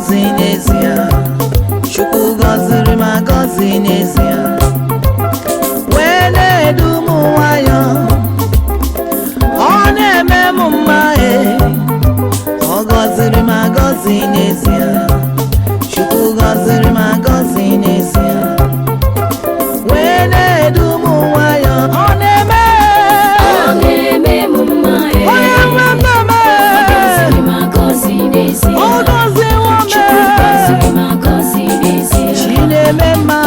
agọzi n'ezie, Chukwu gọziri m agọzi n'ezie, wee na-edu m nwayọ, ọ na-eme m mma, ọ gọziri m agọzi n'ezie, Chukwu gọziri m agọzi n'ezie, wee na-edu m nwayọ, ọ na-eme m mma, onye nwe m na-eme ọ gọziwo m, Chukwu gọziri m agọzi n'ezie, chi na-eme mma.